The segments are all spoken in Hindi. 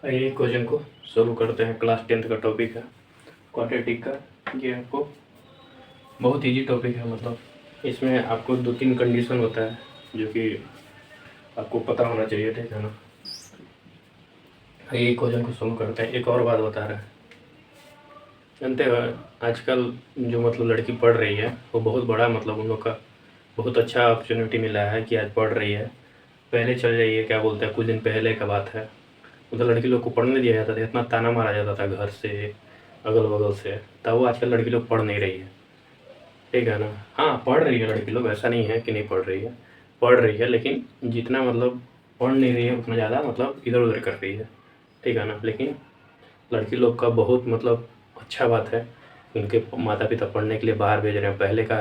आइए क्वेश्चन को शुरू करते हैं। क्लास 10th का टॉपिक है क्वाड्रेटिक का। ये आपको बहुत इजी टॉपिक है, मतलब इसमें आपको 2-3 कंडीशन होता है जो कि आपको पता होना चाहिए, ठीक है ना। आइए क्वेश्चन को शुरू करते हैं। एक और बात बता रहा है, जानते हो आजकल जो मतलब लड़की पढ़ रही है वो बहुत बड़ा, मतलब उन लोग का बहुत अच्छा अपॉर्चुनिटी मिला है कि आज पढ़ रही है। पहले चल जाइए, क्या बोलते हैं, कुछ दिन पहले का बात है, उधर लड़की लोग को पढ़ने दिया जाता था, इतना ताना मारा जाता था घर से, अगल बगल से। तब वो आजकल लड़की लोग पढ़ नहीं रही है, ठीक है ना। हाँ, पढ़ रही है लड़की लोग, ऐसा नहीं है कि नहीं पढ़ रही है, पढ़ रही है, लेकिन जितना मतलब पढ़ नहीं रही है उतना ज़्यादा मतलब इधर उधर कर रही है, ठीक है ना। लेकिन लड़की लोग का बहुत मतलब अच्छा बात है, उनके माता पिता पढ़ने के लिए बाहर भेज रहे हैं। पहले का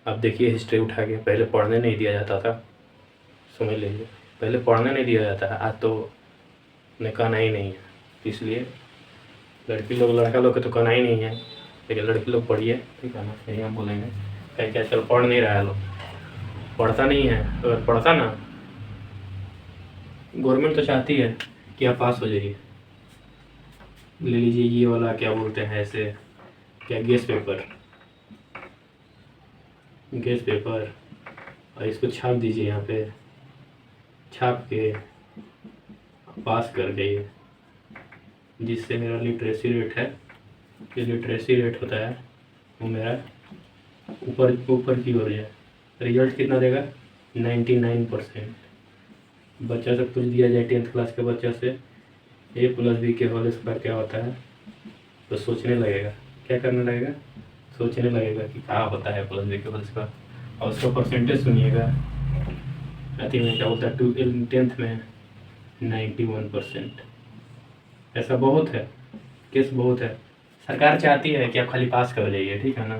अब देखिए हिस्ट्री उठा के, पहले पढ़ने नहीं दिया जाता था, समझ लीजिए, पहले पढ़ने नहीं दिया जाता है। आज तो कहना ही नहीं है, इसलिए लड़की लोग लड़का लोग के तो कहना ही नहीं है, लेकिन लड़की लोग पढ़िए, ठीक है ना, यही हम बोलेंगे। क्या क्या चल पढ़ नहीं रहा है, लोग पढ़ता नहीं है। अगर पढ़ता ना, गवर्नमेंट तो चाहती है कि आप पास हो जाइए। ले लीजिए ये वाला, क्या बोलते हैं ऐसे, क्या गेस पेपर, गेस पेपर, और इसको छाप दीजिए यहाँ पे, छाप के पास कर जाइए। जिससे मेरा लिटरेसी रेट है, जो लिटरेसी रेट होता है वो मेरा ऊपर ऊपर की ओर जाए। रिजल्ट कितना देगा? 99%। बच्चा से पूछ दिया जाए 10th क्लास के बच्चा से a+b के होल स्क्वायर क्या होता है, तो सोचने लगेगा। क्या करने लगेगा? सोचने लगेगा कि क्या होता है a+b के होल स्क्वायर। और उसका परसेंटेज सुनिएगा, अति में क्या होता है 10th में 91%। ऐसा बहुत है, केस बहुत है। सरकार चाहती है कि आप खाली पास कर जाइए, ठीक है ना।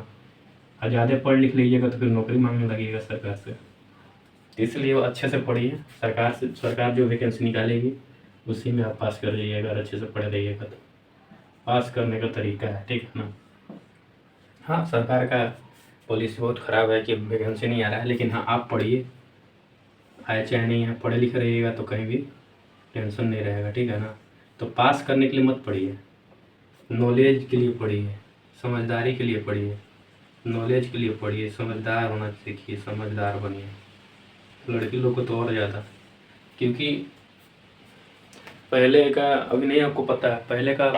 और ज़्यादा पढ़ लिख लीजिएगा तो फिर नौकरी मांगने लगेगा सरकार से, इसलिए वो अच्छे से पढ़िए। सरकार जो वैकेंसी निकालेगी उसी में आप पास कर जाइएगा, अगर अच्छे से पढ़ रहिएगा तो। पास करने का तरीका है, ठीक है ना। हाँ, सरकार का पॉलिसी बहुत ख़राब है कि वैकेंसी नहीं आ रहा है, लेकिन हाँ आप पढ़िए, आए चाहे नहीं है, पढ़े लिखे रहिएगा तो कहीं भी टेंशन नहीं रहेगा, ठीक है ना। तो पास करने के लिए मत पढ़िए, नॉलेज के लिए पढ़िए, समझदारी के लिए पढ़िए, नॉलेज के लिए पढ़िए, समझदार होना सीखिए, समझदार बनिए। लड़की लोग को तो और ज़्यादा, क्योंकि पहले का अभी नहीं आपको पता है, पहले का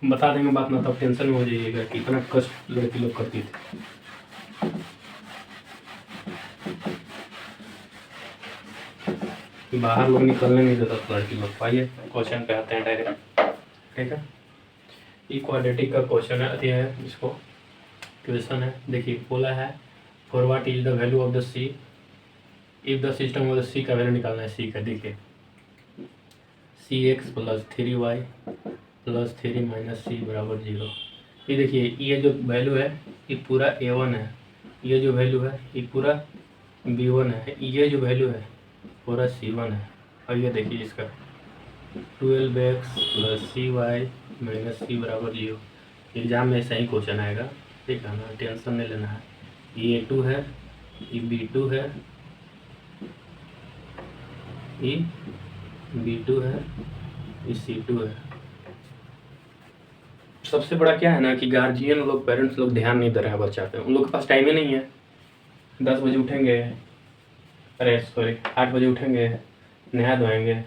बता देंगे बात ना, तब टेंशन में हो जाइएगा कि इतना कष्ट लड़की लोग करती थी। बाहर लोग निकलने नहीं देता था लड़की लोग। आइए क्वेश्चन पे आते हैं डायरेक्ट, ठीक है। इक्वाड्रेटिक का क्वेश्चन है, इसको क्वेश्चन है, देखिए बोला है for what is the value of the C if the system of the C का वैल्यू निकालना है। सी का देखिए cx + 3y + 3 - c = 0। ये देखिए, ये जो वैल्यू है ये पूरा a1 है, ये जो वैल्यू है ये पूरा b1 है, ये जो वैल्यू है पूरा c1 है। और ये देखिए इसका 12x + cy - c = 0। एग्जाम में ऐसा ही क्वेश्चन आएगा, ठीक है ना, टेंशन नहीं लेना है। ये a2 है, ये b2 है, ये b2 है, ये c2 है। सबसे बड़ा क्या है ना कि गार्जियन लोग, पेरेंट्स लोग ध्यान नहीं दे रहे हैं बच्चा पे, उन लोग के पास टाइम ही नहीं है। 10 बजे उठेंगे, अरे सॉरी 8 बजे उठेंगे, नहा धोएंगे,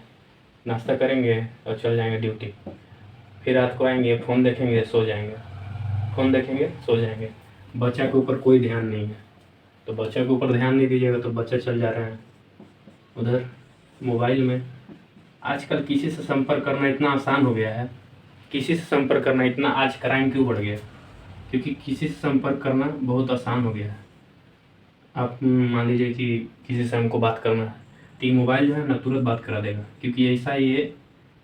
नाश्ता करेंगे और चल जाएंगे ड्यूटी। फिर रात को आएंगे, फ़ोन देखेंगे, सो जाएंगे, फ़ोन देखेंगे, सो जाएंगे। बच्चा के ऊपर कोई ध्यान नहीं है। तो बच्चे के ऊपर ध्यान नहीं दीजिएगा तो बच्चा चल जा रहे हैं उधर मोबाइल में। आजकल किसी से संपर्क करना इतना आसान हो गया है, किसी से संपर्क करना इतना, आज क्राइम क्यों बढ़ गया? क्योंकि किसी से संपर्क करना बहुत आसान हो गया है। आप मान लीजिए कि किसी से हमको बात करना है तो ये मोबाइल जो है ना तुरंत बात करा देगा, क्योंकि ऐसा ये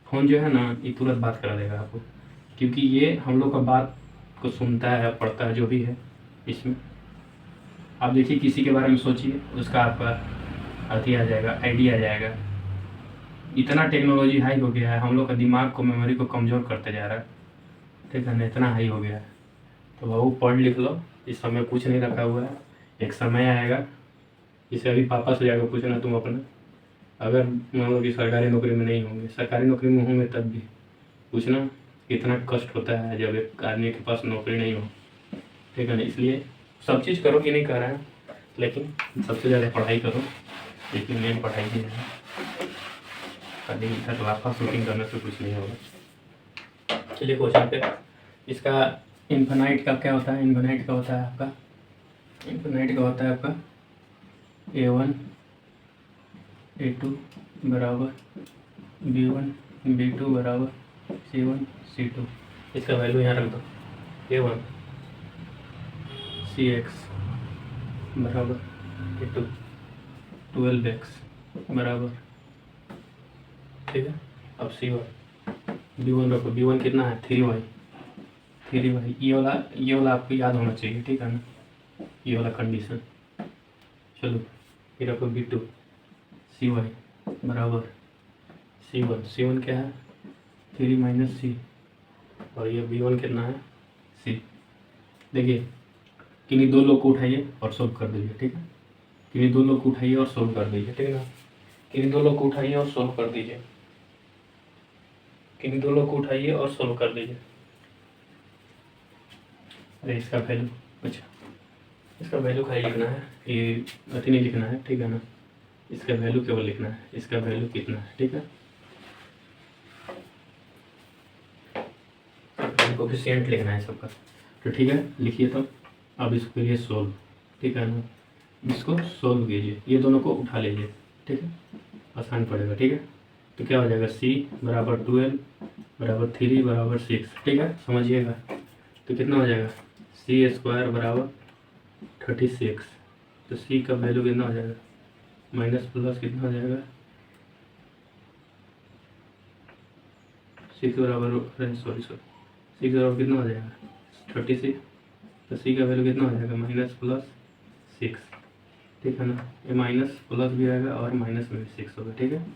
फ़ोन जो है ना ये तुरंत बात करा देगा आपको, क्योंकि ये हम लोग का बात को सुनता है, पढ़ता है, जो भी है इसमें। आप देखिए किसी के बारे में सोचिए, उसका आपका अति आ जाएगा, आईडी आ जाएगा। इतना टेक्नोलॉजी हाई हो गया है, हम लोग का दिमाग को, मेमोरी को कमज़ोर करते जा रहा है, ठीक है ना, इतना हाई हो गया है। तो बाबू पढ़ लिख लो, इस समय कुछ नहीं रखा हुआ है, एक समय आएगा, इसे अभी पापा से जाकर पूछना तुम अपने, अगर मान लो कि सरकारी नौकरी में नहीं होंगे, सरकारी नौकरी में होंगे तब भी पूछना कितना कष्ट होता है जब एक आदमी के पास नौकरी नहीं हो, ठीक है ना। इसलिए सब चीज़ करो कि नहीं कर रहा है, लेकिन सबसे ज़्यादा पढ़ाई करो, लेकिन मेन पढ़ाई ही है। खाली इधर लाफा शूटिंग करने से कुछ नहीं होगा। चलिए क्वेश्चन पे, इसका इन्फिनाइट का क्या होता है? इन्फिनाइट का होता है आपका, इन्फिनाइट का होता है आपका A1 A2 बराबर B1 B2 बराबर C1 C2। इसका वैल्यू यहाँ रख दो, A1 CX बराबर A2 12X बराबर, ठीक है। अब C1 B1 रखो, B1 कितना है 3Y, ये वाला आपको याद होना चाहिए, ठीक है ना, ये वाला कंडीशन। चलो ये रखो B2 CY बराबर C1 क्या है 3 - C, और ये B1 कितना है C। देखिए किन्हीं दो लोग को उठाइए और सोल्व कर दीजिए, ठीक है। किन्हीं दो लोग को उठाइए और सोल्व कर दीजिए, ठीक है ना। किन्हीं दो लोग को उठाइए और सोल्व कर दीजिए, किन्हीं दो लोग को उठाइए और सोल्व कर दीजिए। अरे इसका वैल्यू, अच्छा इसका वैल्यू खाली लिखना है, ये अति नहीं लिखना है, ठीक है ना। इसका वैल्यू केवल लिखना है, इसका वैल्यू कितना है, ठीक है। कोफिशिएंट लिखना है सबका, तो ठीक है लिखिए। तो अब इसके लिए सोल्व, ठीक है ना, इसको सोल्व कीजिए, ये दोनों को उठा लीजिए, ठीक है, आसान पड़ेगा, ठीक है। तो क्या हो जाएगा C बराबर 12 बराबर 3 बराबर 6, ठीक है, समझिएगा। तो कितना हो जाएगा C² बराबर 36। तो C का वैल्यू कितना हो जाएगा, माइनस प्लस कितना हो जाएगा 6 बराबर, सॉरी 6 बराबर कितना हो जाएगा 36। तो C का वैल्यू कितना हो जाएगा माइनस प्लस 6, ठीक है ना। ये माइनस प्लस भी आएगा और माइनस में भी 6 होगा, ठीक है।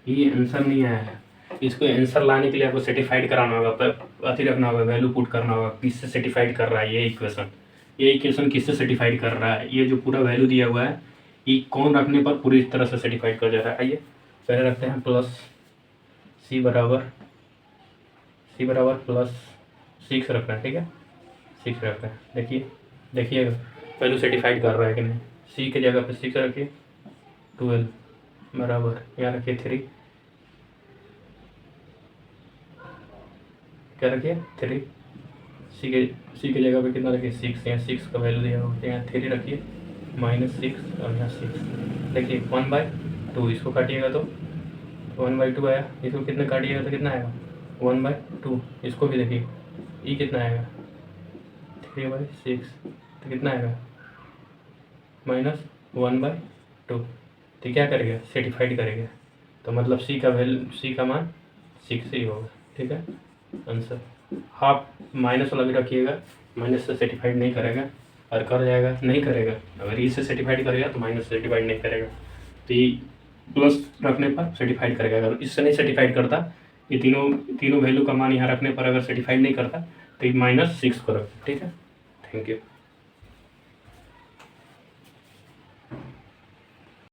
ये आंसर नहीं आया है, इसको आंसर लाने के लिए आपको सर्टिफाइड कराना होगा, पर अति रखना होगा, वैल्यू पुट करना होगा, किससे सर्टिफाइड कर रहा है ये इक्वेशन किससे सर्टिफाइड कर रहा है। ये जो पूरा वैल्यू दिया हुआ है ये कौन रखने पर पूरी तरह से सर्टिफाइड कर जा रहा है। आइए पहले रखते हैं प्लस C बराबर प्लस 6 रखना है, ठीक है, 6 रखना है। देखिएगा वैल्यू सर्टिफाइड कर रहा है कि नहीं। C की जगह पे 6 रखिए, 12 बराबर यहाँ रखिए 3, क्या रखिए 3। C के जगह पे कितना रखिए 6, यहाँ 6 का वैल्यू दिया होगा, यहाँ 3 रखिए -6 और यहाँ 6। देखिए 1/2, इसको काटिएगा तो 1/2 आया, इसको कितना काटिएगा तो कितना आएगा 1/2। इसको भी देखिए ये कितना आएगा 3/6, तो कितना आएगा -1/2। तो क्या करेगा सर्टिफाइड करेगा, तो मतलब C का मान 6 ही होगा, ठीक है आंसर। हाफ माइनस वाला भी रखिएगा, माइनस से सर्टिफाइड नहीं करेगा, और कर जाएगा नहीं करेगा। अगर इससे सर्टिफाइड करेगा तो माइनस से सर्टिफाइड नहीं करेगा, तो ये प्लस रखने पर सर्टिफाइड करेगा। अगर इससे नहीं सर्टिफाइड करता, ये तीनों वैल्यू का मान यहाँ रखने पर अगर सर्टिफाइड नहीं करता तो ये -6 को रखता, ठीक है। Thank you.